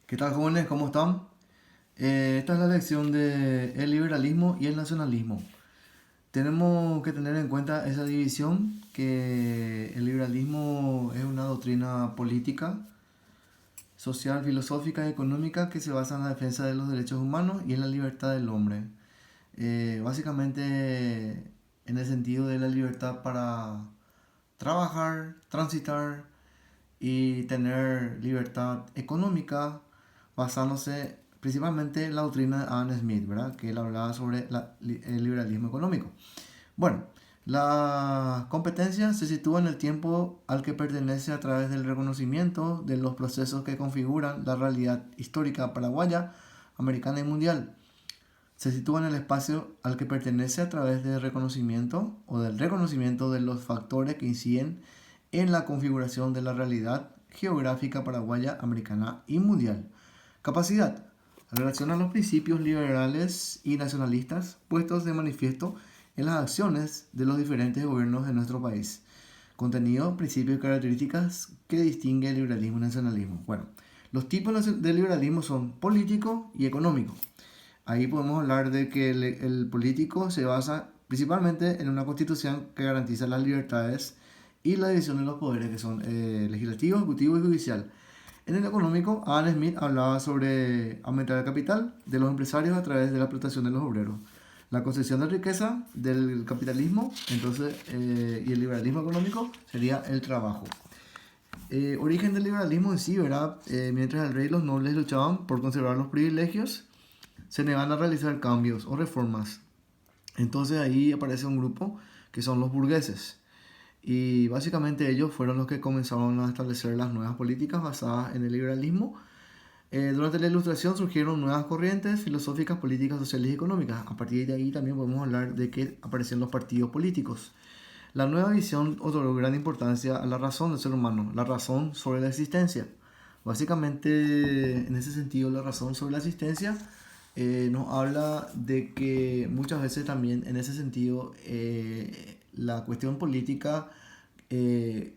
¿Qué tal, jóvenes? ¿Cómo están? Esta es la lección de el liberalismo y el nacionalismo. Tenemos que tener en cuenta esa división, que el liberalismo es una doctrina política, social, filosófica y económica que se basa en la defensa de los derechos humanos y en la libertad del hombre. Básicamente en el sentido de la libertad para trabajar, transitar y tener libertad económica basándose principalmente en la doctrina de Adam Smith, ¿verdad? Que él hablaba sobre el liberalismo económico. Bueno, la competencia se sitúa en el tiempo al que pertenece a través del reconocimiento de los procesos que configuran la realidad histórica paraguaya, americana y mundial. Se sitúa en el espacio al que pertenece a través del reconocimiento o del reconocimiento de los factores que inciden en la configuración de la realidad geográfica paraguaya, americana y mundial. Capacidad. Relaciona los principios liberales y nacionalistas puestos de manifiesto en las acciones de los diferentes gobiernos de nuestro país. Contenido, principios y características que distinguen el liberalismo y el nacionalismo. Bueno, los tipos de liberalismo son político y económico. Ahí podemos hablar de que el político se basa principalmente en una constitución que garantiza las libertades y la división de los poderes, que son legislativo, ejecutivo y judicial. En el económico, Adam Smith hablaba sobre aumentar el capital de los empresarios a través de la explotación de los obreros. La concesión de riqueza del capitalismo, entonces, y el liberalismo económico sería el trabajo. Origen del liberalismo en sí, ¿verdad? Mientras el rey y los nobles luchaban por conservar los privilegios, se negaban a realizar cambios o reformas. Entonces ahí aparece un grupo que son los burgueses. Y básicamente ellos fueron los que comenzaron a establecer las nuevas políticas basadas en el liberalismo. Durante la Ilustración surgieron nuevas corrientes filosóficas, políticas, sociales y económicas. A partir de ahí también podemos hablar de que aparecen los partidos políticos. La nueva visión otorgó gran importancia a la razón del ser humano, la razón sobre la existencia. Básicamente, en ese sentido, la razón sobre la existencia nos habla de que muchas veces también en ese sentido la cuestión política en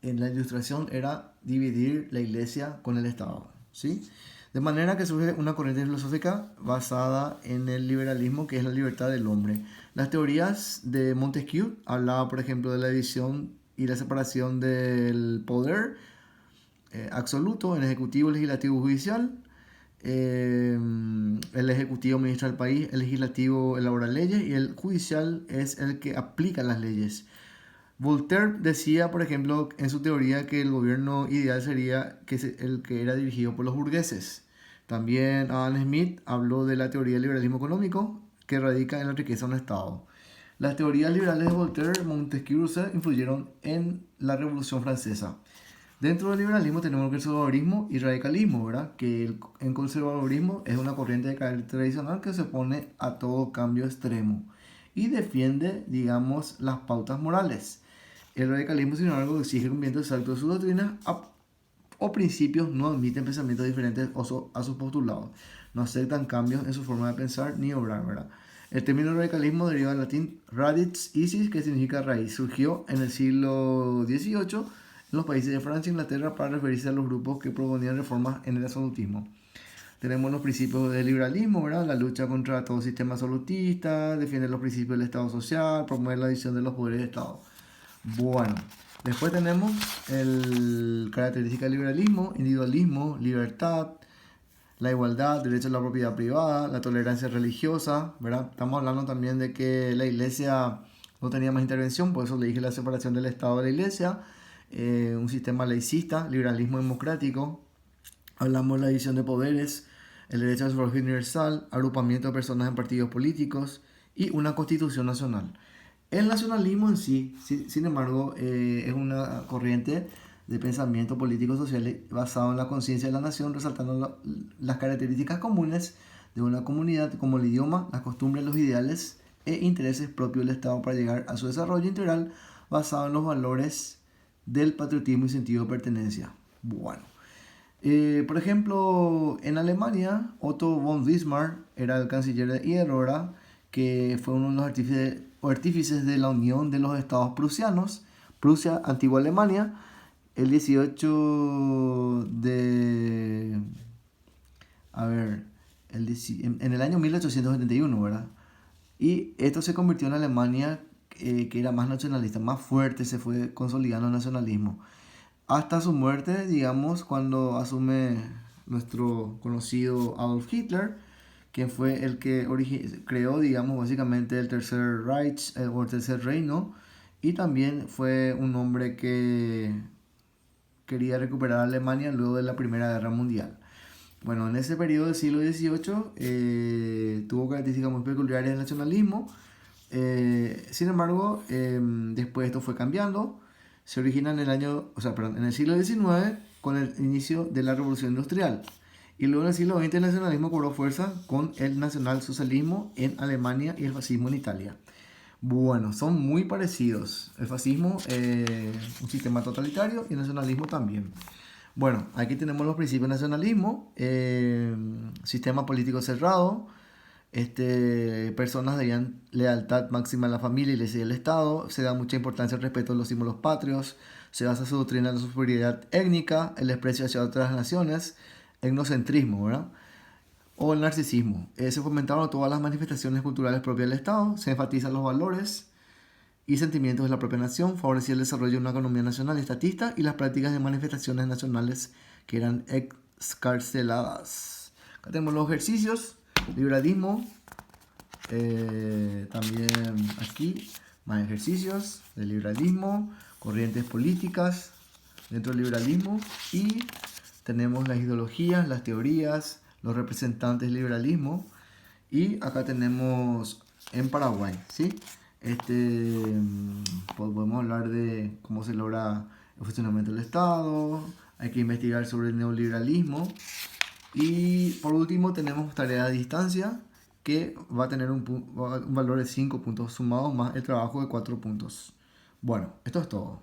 la Ilustración era dividir la iglesia con el Estado, ¿sí? De manera que surge una corriente filosófica basada en el liberalismo, que es la libertad del hombre. Las teorías de Montesquieu hablaba, por ejemplo, de la división y la separación del poder absoluto en ejecutivo, legislativo, judicial. El ejecutivo administra el país, el legislativo elabora leyes y el judicial es el que aplica las leyes. Voltaire decía, por ejemplo, en su teoría que el gobierno ideal sería el que era dirigido por los burgueses. También Adam Smith habló de la teoría del liberalismo económico que radica en la riqueza de un Estado. Las teorías liberales de Voltaire, Montesquieu y Rousseau influyeron en la Revolución Francesa. Dentro del liberalismo tenemos el conservadurismo y radicalismo, ¿verdad? Que el conservadurismo es una corriente de carácter tradicional que se opone a todo cambio extremo y defiende, digamos, las pautas morales. El radicalismo, sin embargo, exige cumplimiento exacto de sus doctrinas o principios, no admiten pensamientos diferentes a sus postulados, no aceptan cambios en su forma de pensar ni obrar, ¿verdad? El término radicalismo deriva del latín radix isis, que significa raíz. Surgió en el siglo XVIII en los países de Francia e Inglaterra para referirse a los grupos que proponían reformas en el absolutismo. Tenemos los principios del liberalismo, ¿verdad? La lucha contra todo sistema absolutista, defiende los principios del Estado social, promueve la división de los poderes del Estado. Bueno, después tenemos el característica del liberalismo, individualismo, libertad, la igualdad, derecho a la propiedad privada, la tolerancia religiosa, ¿verdad? Estamos hablando también de que la iglesia no tenía más intervención, por eso le dije la separación del Estado de la iglesia, un sistema laicista, liberalismo democrático, hablamos de la división de poderes, el derecho al sufragio universal, agrupamiento de personas en partidos políticos y una constitución nacional. El nacionalismo en sí, sin embargo, es una corriente de pensamiento político social basado en la conciencia de la nación, resaltando las características comunes de una comunidad como el idioma, las costumbres, los ideales e intereses propios del Estado para llegar a su desarrollo integral basado en los valores del patriotismo y sentido de pertenencia. Bueno, por ejemplo, en Alemania, Otto von Bismarck era el canciller de Hierro, que fue uno de los artífices de la unión de los estados prusianos, Prusia, antigua Alemania, el 18 de en el año 1871, ¿verdad? Y esto se convirtió en Alemania que era más nacionalista, más fuerte, se fue consolidando el nacionalismo. Hasta su muerte, digamos, cuando asume nuestro conocido Adolf Hitler, que fue el que creó, digamos, básicamente el Tercer Reich o el Tercer Reino, y también fue un hombre que quería recuperar a Alemania luego de la Primera Guerra Mundial. Bueno, en ese periodo del siglo XVIII tuvo características muy peculiares del nacionalismo. Sin embargo, después esto fue cambiando. Se origina en el en el siglo XIX con el inicio de la Revolución Industrial. Y luego en el siglo XX el nacionalismo cobró fuerza con el nacionalsocialismo en Alemania y el fascismo en Italia. Bueno, son muy parecidos. El fascismo, un sistema totalitario, y el nacionalismo también. Bueno, aquí tenemos los principios del nacionalismo, sistema político cerrado, personas debían lealtad máxima a la familia, iglesia y el Estado, se da mucha importancia al respeto de los símbolos patrios, se basa su doctrina en la superioridad étnica, el desprecio hacia otras naciones, etnocentrismo, ¿verdad? O el narcisismo. Se fomentaron todas las manifestaciones culturales propias del Estado, se enfatizan los valores y sentimientos de la propia nación, favorecía el desarrollo de una economía nacional y estatista y las prácticas de manifestaciones nacionales que eran excarceladas. Acá tenemos los ejercicios, liberalismo, también aquí más ejercicios de liberalismo, corrientes políticas dentro del liberalismo y tenemos las ideologías, las teorías, los representantes del liberalismo y acá tenemos en Paraguay, ¿sí? Podemos hablar de cómo se logra el funcionamiento del Estado, hay que investigar sobre el neoliberalismo y por último tenemos tarea de distancia que va a tener un valor de 5 puntos sumados más el trabajo de 4 puntos. Bueno, esto es todo.